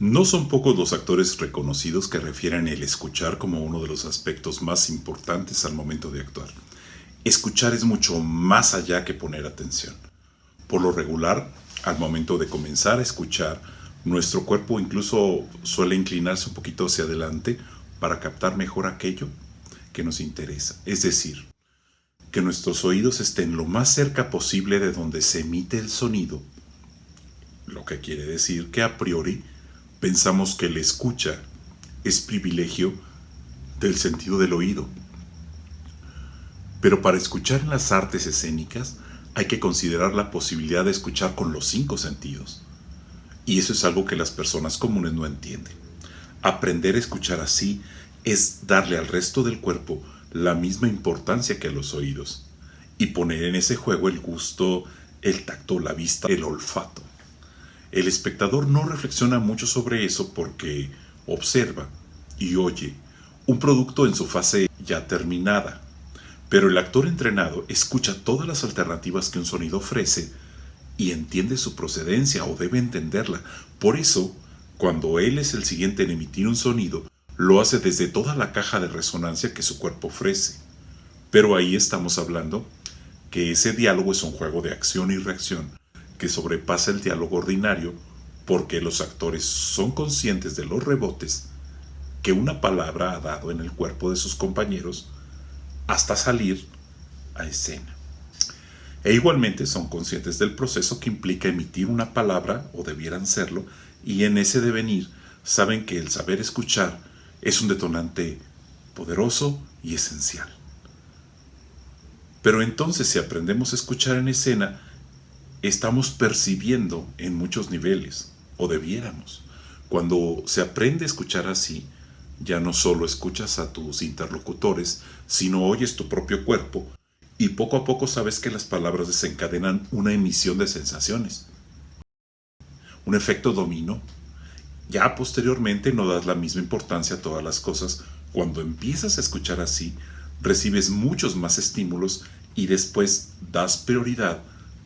No son pocos los actores reconocidos que refieren el escuchar como uno de los aspectos más importantes al momento de actuar. Escuchar es mucho más allá que poner atención. Por lo regular, al momento de comenzar a escuchar, nuestro cuerpo incluso suele inclinarse un poquito hacia adelante para captar mejor aquello que nos interesa. Es decir, que nuestros oídos estén lo más cerca posible de donde se emite el sonido, lo que quiere decir que a priori pensamos que la escucha es privilegio del sentido del oído. Pero para escuchar en las artes escénicas hay que considerar la posibilidad de escuchar con los 5 sentidos. Y eso es algo que las personas comunes no entienden. Aprender a escuchar así es darle al resto del cuerpo la misma importancia que a los oídos y poner en ese juego el gusto, el tacto, la vista, el olfato. El espectador no reflexiona mucho sobre eso porque observa y oye un producto en su fase ya terminada. Pero el actor entrenado escucha todas las alternativas que un sonido ofrece y entiende su procedencia o debe entenderla. Por eso, cuando él es el siguiente en emitir un sonido, lo hace desde toda la caja de resonancia que su cuerpo ofrece. Pero ahí estamos hablando que ese diálogo es un juego de acción y reacción que sobrepasa el diálogo ordinario porque los actores son conscientes de los rebotes que una palabra ha dado en el cuerpo de sus compañeros hasta salir a escena. E igualmente son conscientes del proceso que implica emitir una palabra, o debieran serlo, y en ese devenir saben que el saber escuchar es un detonante poderoso y esencial. Pero entonces, si aprendemos a escuchar en escena, estamos percibiendo en muchos niveles, o debiéramos. Cuando se aprende a escuchar así, ya no solo escuchas a tus interlocutores, sino oyes tu propio cuerpo y poco a poco sabes que las palabras desencadenan una emisión de sensaciones, un efecto dominó. Ya posteriormente no das la misma importancia a todas las cosas. Cuando empiezas a escuchar así, recibes muchos más estímulos y después das prioridad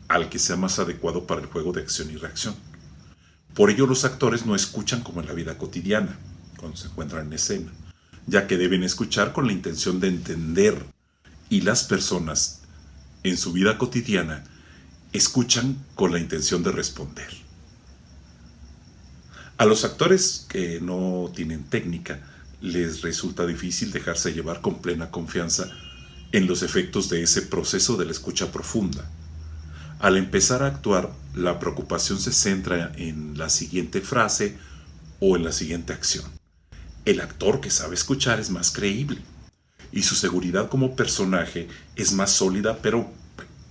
al que sea más adecuado para el juego de acción y reacción. Por ello los actores no escuchan como en la vida cotidiana, cuando se encuentran en escena, ya que deben escuchar con la intención de entender, y las personas en su vida cotidiana escuchan con la intención de responder. A los actores que no tienen técnica les resulta difícil dejarse llevar con plena confianza en los efectos de ese proceso de la escucha profunda. Al empezar a actuar, la preocupación se centra en la siguiente frase o en la siguiente acción. El actor que sabe escuchar es más creíble y su seguridad como personaje es más sólida, pero,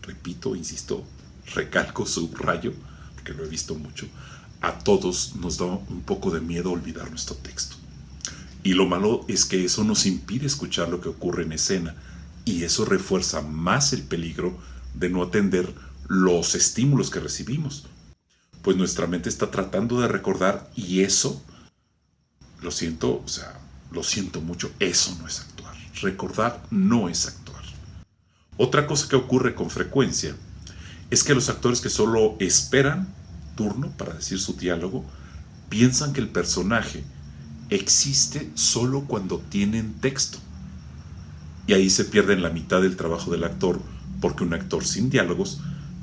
repito, insisto, recalco, subrayo, porque lo he visto mucho, a todos nos da un poco de miedo olvidar nuestro texto. Y lo malo es que eso nos impide escuchar lo que ocurre en escena, y eso refuerza más el peligro de no atender los estímulos que recibimos, pues nuestra mente está tratando de recordar, y eso, lo siento mucho, eso no es actuar. Recordar no es actuar. Otra cosa que ocurre con frecuencia es que los actores que solo esperan turno para decir su diálogo piensan que el personaje existe solo cuando tienen texto. Y ahí se pierden la mitad del trabajo del actor, porque un actor sin diálogos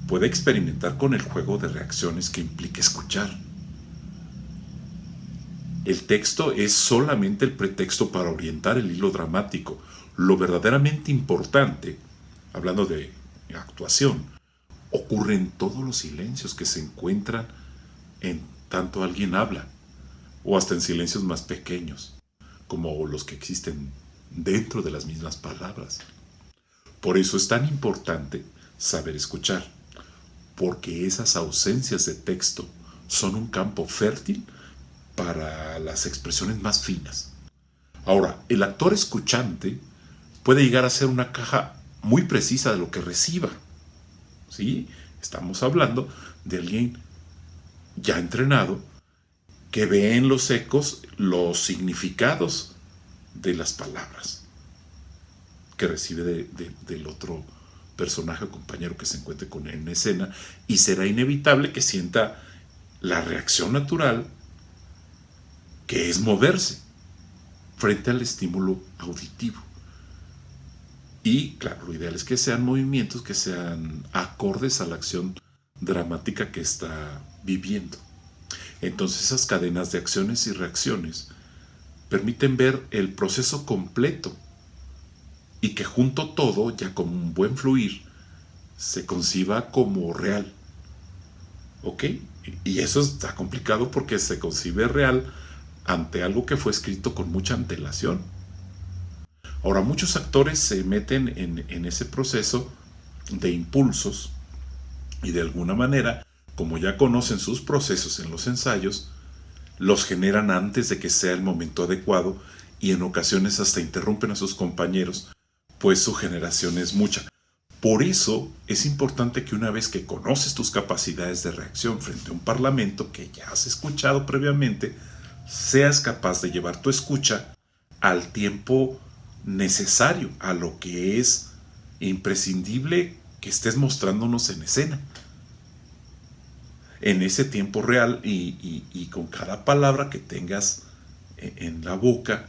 puede experimentar con el juego de reacciones que implica escuchar. El texto es solamente el pretexto para orientar el hilo dramático. Lo verdaderamente importante, hablando de actuación, ocurre en todos los silencios que se encuentran en tanto alguien habla, o hasta en silencios más pequeños, como los que existen dentro de las mismas palabras. Por eso es tan importante saber escuchar, porque esas ausencias de texto son un campo fértil para las expresiones más finas. Ahora, el actor escuchante puede llegar a ser una caja muy precisa de lo que reciba. ¿Sí? Estamos hablando de alguien ya entrenado que ve en los ecos los significados de las palabras que recibe del otro personaje o compañero que se encuentre con él en escena, y será inevitable que sienta la reacción natural que es moverse frente al estímulo auditivo. Y claro, lo ideal es que sean movimientos que sean acordes a la acción dramática que está viviendo. Entonces esas cadenas de acciones y reacciones permiten ver el proceso completo y que junto todo, ya como un buen fluir, se conciba como real. ¿Ok? Y eso está complicado porque se concibe real ante algo que fue escrito con mucha antelación. Ahora, muchos actores se meten en ese proceso de impulsos y de alguna manera, como ya conocen sus procesos en los ensayos, los generan antes de que sea el momento adecuado y en ocasiones hasta interrumpen a sus compañeros, pues su generación es mucha. Por eso es importante que una vez que conoces tus capacidades de reacción frente a un parlamento que ya has escuchado previamente, seas capaz de llevar tu escucha al tiempo necesario, a lo que es imprescindible que estés mostrándonos en escena. En ese tiempo real y con cada palabra que tengas en la boca,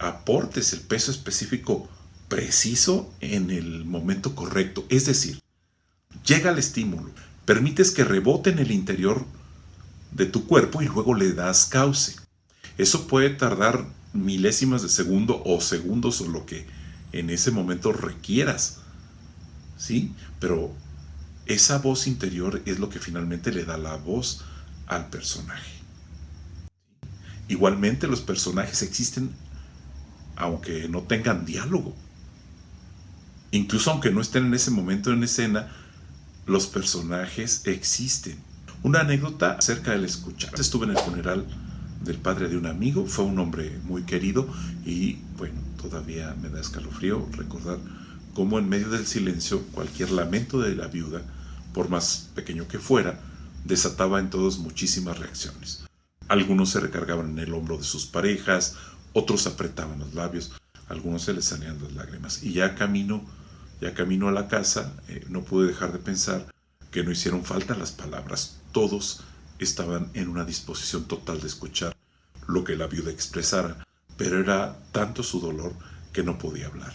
aportes el peso específico preciso en el momento correcto. Es decir, llega el estímulo, permites que rebote en el interior de tu cuerpo y luego le das cauce. Eso puede tardar milésimas de segundo o segundos o lo que en ese momento requieras, ¿sí? Pero esa voz interior es lo que finalmente le da la voz al personaje. Igualmente los personajes existen aunque no tengan diálogo. Incluso aunque no estén en ese momento en escena, los personajes existen. Una anécdota acerca del escuchar. Estuve en el funeral del padre de un amigo, fue un hombre muy querido y bueno, todavía me da escalofrío recordar cómo en medio del silencio cualquier lamento de la viuda, por más pequeño que fuera, desataba en todos muchísimas reacciones. Algunos se recargaban en el hombro de sus parejas, otros apretaban los labios, a algunos se les salían las lágrimas. Y ya camino a la casa, no pude dejar de pensar que no hicieron falta las palabras. Todos estaban en una disposición total de escuchar lo que la viuda expresara, pero era tanto su dolor que no podía hablar.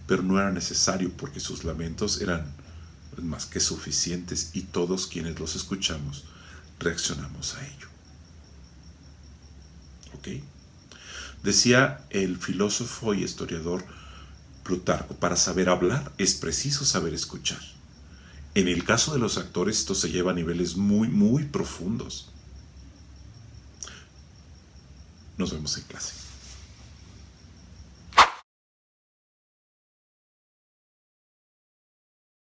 Pero no era necesario porque sus lamentos eran más que suficientes y todos quienes los escuchamos reaccionamos a ello. ¿Ok? Decía el filósofo y historiador Plutarco, para saber hablar es preciso saber escuchar. En el caso de los actores esto se lleva a niveles muy, muy profundos. Nos vemos en clase.